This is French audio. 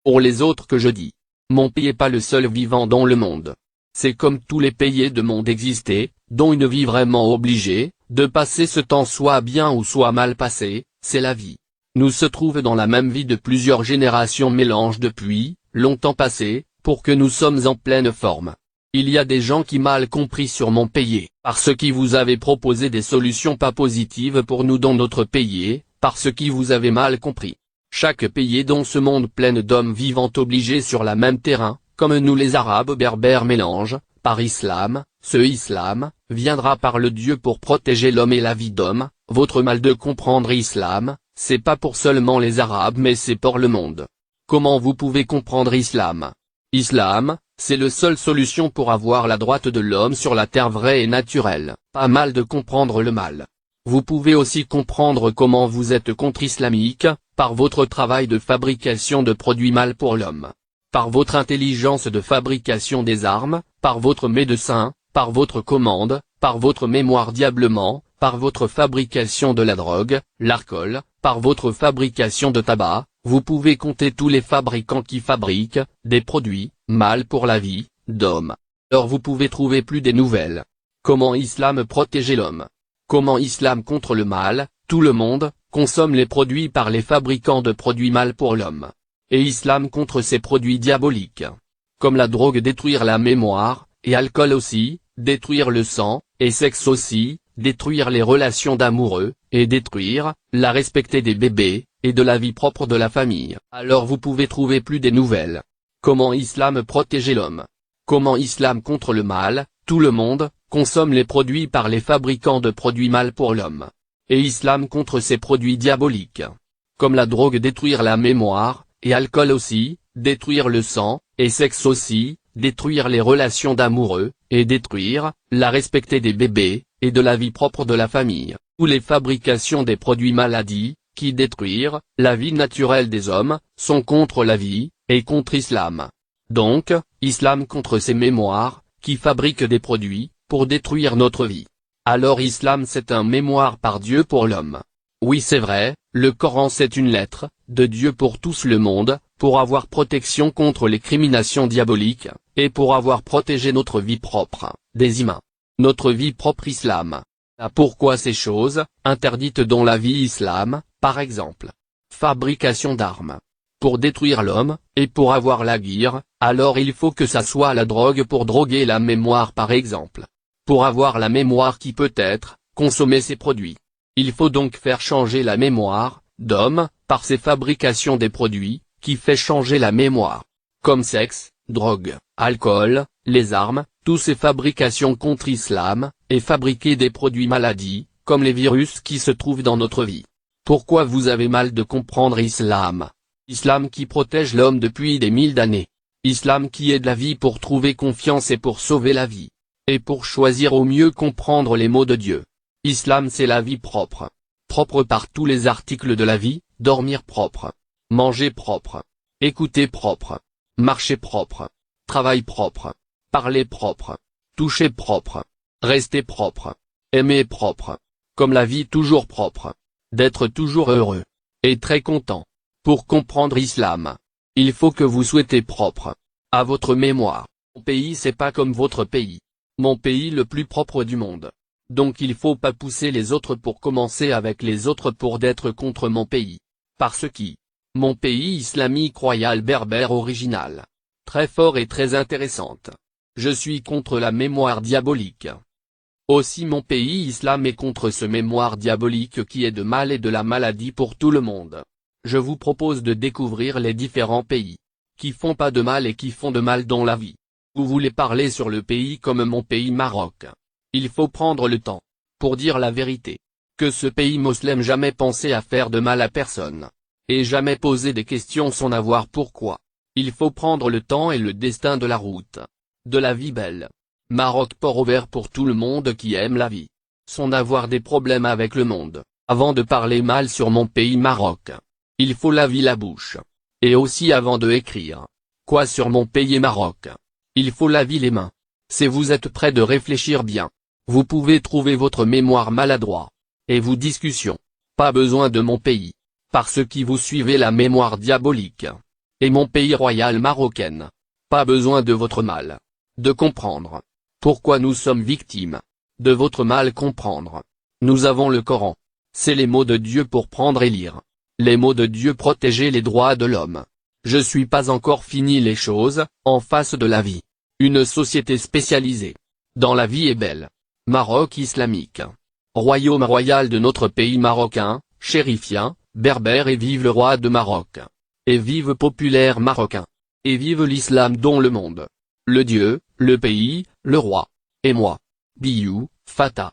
Pour les autres que je dis. Mon pays n'est pas le seul vivant dans le monde. C'est comme tous les pays de monde existaient, dont une vie vraiment obligée, de passer ce temps soit bien ou soit mal passé, c'est la vie. Nous se trouvons dans la même vie de plusieurs générations mélange depuis, longtemps passé, pour que nous sommes en pleine forme. Il y a des gens qui mal compris sur mon pays, parce qui vous avez proposé des solutions pas positives pour nous dans notre pays, parce qui vous avez mal compris. Chaque pays est dans ce monde plein d'hommes vivant obligés sur la même terrain, comme nous les Arabes berbères mélange, par islam, ce islam, viendra par le Dieu pour protéger l'homme et la vie d'homme. Votre mal de comprendre islam, c'est pas pour seulement les Arabes mais c'est pour le monde. Comment vous pouvez comprendre islam? Islam, c'est la seule solution pour avoir la droite de l'homme sur la terre vraie et naturelle. Pas mal de comprendre le mal. Vous pouvez aussi comprendre comment vous êtes contre-islamique, par votre travail de fabrication de produits mal pour l'homme. Par votre intelligence de fabrication des armes, par votre médecin, par votre commande, par votre mémoire diablement, par votre fabrication de la drogue, l'alcool, par votre fabrication de tabac. Vous pouvez compter tous les fabricants qui fabriquent des produits mal pour la vie d'homme. Alors vous pouvez trouver plus des nouvelles. Comment islam protéger l'homme? Comment islam contre le mal? Tout le monde consomme les produits par les fabricants de produits mal pour l'homme. Et islam contre ces produits diaboliques. Comme la drogue détruire la mémoire, et alcool aussi, détruire le sang, et sexe aussi, détruire les relations d'amoureux, et détruire, la respecter des bébés, et de la vie propre de la famille. Alors vous pouvez trouver plus des nouvelles. Comment islam protéger l'homme? Comment islam contre le mal? Tout le monde consomme les produits par les fabricants de produits mal pour l'homme. Et islam contre ces produits diaboliques. Comme la drogue détruire la mémoire, et alcool aussi, détruire le sang, et sexe aussi, détruire les relations d'amoureux, et détruire, la respecter des bébés, et de la vie propre de la famille. Ou les fabrications des produits maladies, qui détruire, la vie naturelle des hommes, sont contre la vie, et contre islam. Donc, islam contre ces mémoires, qui fabriquent des produits, pour détruire notre vie. Alors islam c'est un mémoire par Dieu pour l'homme. Oui c'est vrai, le Coran c'est une lettre, de Dieu pour tous le monde, pour avoir protection contre les criminations diaboliques, et pour avoir protégé notre vie propre, des humains. Notre vie propre islam. Pourquoi ces choses, interdites dans la vie islam, par exemple. Fabrication d'armes. Pour détruire l'homme, et pour avoir la guerre, alors il faut que ça soit la drogue pour droguer la mémoire par exemple. Pour avoir la mémoire qui peut être, consommer ces produits. Il faut donc faire changer la mémoire, d'homme, par ces fabrications des produits, qui fait changer la mémoire. Comme sexe, drogue, alcool, les armes, tous ces fabrications contre islam, et fabriquer des produits maladies, comme les virus qui se trouvent dans notre vie. Pourquoi vous avez mal de comprendre islam? Islam qui protège l'homme depuis des mille d'années. Islam qui aide la vie pour trouver confiance et pour sauver la vie. Et pour choisir au mieux comprendre les mots de Dieu. Islam c'est la vie propre. Propre par tous les articles de la vie, dormir propre. Manger propre. Écouter propre. Marcher propre. Travail propre. Parler propre. Toucher propre. Rester propre. Aimer propre. Comme la vie toujours propre. D'être toujours heureux. Et très content. Pour comprendre islam, il faut que vous souhaitez propre. À votre mémoire. Mon pays c'est pas comme votre pays. Mon pays le plus propre du monde. Donc il faut pas pousser les autres pour commencer avec les autres pour d'être contre mon pays. Parce que mon pays islamique royal berbère original. Très fort et très intéressante. Je suis contre la mémoire diabolique. Aussi mon pays islam est contre ce mémoire diabolique qui est de mal et de la maladie pour tout le monde. Je vous propose de découvrir les différents pays. Qui font pas de mal et qui font de mal dans la vie. Vous voulez parler sur le pays comme mon pays Maroc. Il faut prendre le temps. Pour dire la vérité. Que ce pays musulman jamais pensé à faire de mal à personne. Et jamais posé des questions sans avoir pourquoi. Il faut prendre le temps et le destin de la route. De la vie belle. Maroc port ouvert pour tout le monde qui aime la vie. Sans avoir des problèmes avec le monde. Avant de parler mal sur mon pays Maroc. Il faut laver la bouche. Et aussi avant de écrire. Quoi sur mon pays Maroc. Il faut laver les mains. Si vous êtes prêt de réfléchir bien. Vous pouvez trouver votre mémoire maladroit. Et vos discussions. Pas besoin de mon pays. Parce que vous suivez la mémoire diabolique. et mon pays royal marocain. Pas besoin de votre mal. De comprendre. Pourquoi nous sommes victimes. De votre mal comprendre. Nous avons le Coran. C'est les mots de Dieu pour prendre et lire. Les mots de Dieu protéger les droits de l'homme. Je suis pas encore fini les choses, en face de la vie. Une société spécialisée. Dans la vie est belle. Maroc islamique. Royaume royal de notre pays marocain, chérifien, berbère et vive le roi de Maroc. Et vive populaire marocain. Et vive l'islam dont le monde. Le Dieu, le pays, le roi. Et moi. Biou, Fata.